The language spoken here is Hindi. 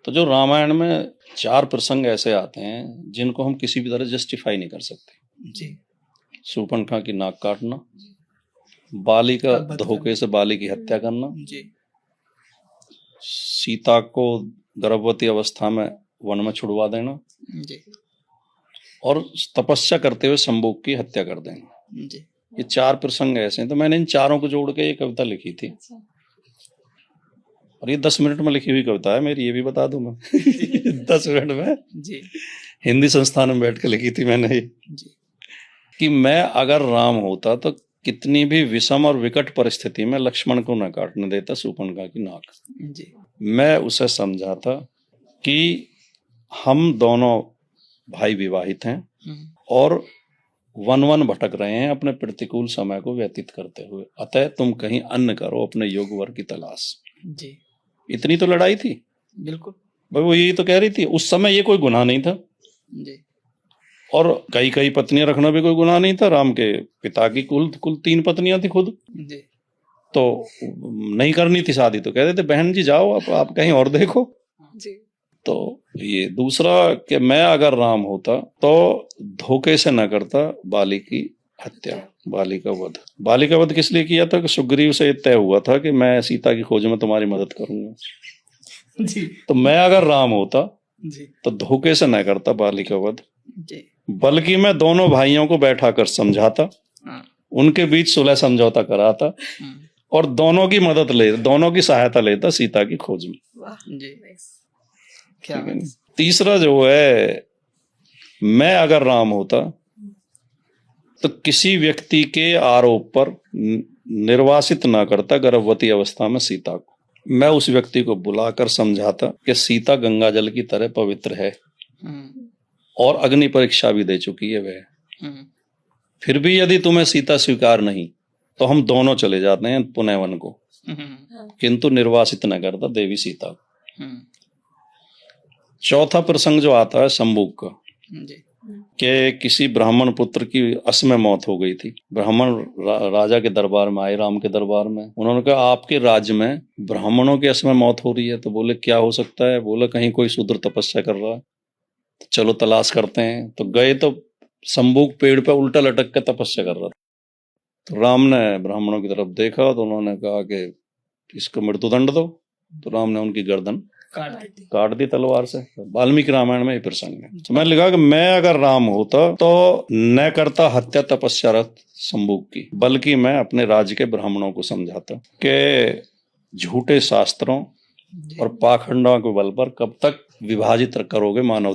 तो जो रामायण में 4 प्रसंग ऐसे आते हैं जिनको हम किसी भी तरह जस्टिफाई नहीं कर सकते जी। शूर्पणखा की नाक काटना, बाली का धोखे से बाली की हत्या करना जी। सीता को गर्भवती अवस्था में वन में छुड़वा देना जी। और तपस्या करते हुए शंभुक की हत्या कर देना। जी। ये 4 प्रसंग ऐसे हैं, तो मैंने इन चारों को जोड़ के ये कविता लिखी थी। और ये 10 मिनट में लिखी हुई कविता है मेरी, ये भी बता दूं मैं 10 मिनट में जी। हिंदी संस्थान में बैठ के लिखी थी मैंने ये जी। कि मैं अगर राम होता तो कितनी भी विषम और विकट परिस्थिति में लक्ष्मण को न काटने देता शूर्पणखा की नाक। जी। मैं उसे समझाता कि हम दोनों भाई विवाहित हैं और वन वन भटक रहे हैं अपने प्रतिकूल समय को व्यतीत करते हुए, अतः तुम कहीं अन्य करो अपने योग वर की तलाश। जी। इतनी तो लड़ाई थी। बिल्कुल भाई वो यही तो कह रही थी, उस समय ये कोई गुनाह नहीं था। जी। और कई कई पत्नियां रखना भी कोई गुनाह नहीं था। राम के पिता की कुल 3 पत्नियां थी खुद। जी। तो नहीं करनी थी शादी तो कहते थे बहन जी जाओ आप कहीं और देखो। जी। तो ये दूसरा कि मैं अगर राम होता तो धोखे से न करता बाली की हत्या, बाली का वध। बाली का वध किस लिए किया था कि सुग्रीव से तय हुआ था कि मैं सीता की खोज में तुम्हारी मदद करूंगा। जी। तो मैं अगर राम होता जी। तो धोखे से न करता बाली का वध, जी। बल्कि मैं दोनों भाइयों को बैठाकर समझाता, उनके बीच सुलह समझौता कराता और दोनों की सहायता लेता सीता की खोज में। जी। क्या ठीक है। तीसरा जो है, मैं अगर राम होता तो किसी व्यक्ति के आरोप पर निर्वासित ना करता गर्भवती अवस्था में सीता को। मैं उस व्यक्ति को बुलाकर समझाता कि सीता गंगा जल की तरह पवित्र है और अग्नि परीक्षा भी दे चुकी है वह। फिर भी यदि तुम्हें सीता स्वीकार नहीं तो हम दोनों चले जाते हैं पुनः वन को, किंतु निर्वासित न करता देवी सीता को। चौथा प्रसंग जो आता है शंभुक का, कि किसी ब्राह्मण पुत्र की असमय मौत हो गई थी। ब्राह्मण राजा के दरबार में आए, राम के दरबार में। उन्होंने कहा आपके राज्य में ब्राह्मणों की असमय मौत हो रही है। तो बोले क्या हो सकता है? बोले कहीं कोई शूद्र तपस्या कर रहा है, तो चलो तलाश करते हैं। तो गए तो शंभुक पेड़ पे उल्टा लटक के तपस्या कर रहा था। तो राम ने ब्राह्मणों की तरफ देखा तो उन्होंने कहा कि इसको मृत्युदंड दो। तो राम ने उनकी गर्दन काट दी तलवार से। वाल्मीकि रामायण में ये प्रसंग है। तो मैंने लिखा कि मैं अगर राम होता तो न करता हत्या तपस्यारत शंभुक की, बल्कि मैं अपने राज्य के ब्राह्मणों को समझाता कि झूठे शास्त्रों और पाखंडों के बल पर कब तक विभाजित करोगे मानवता।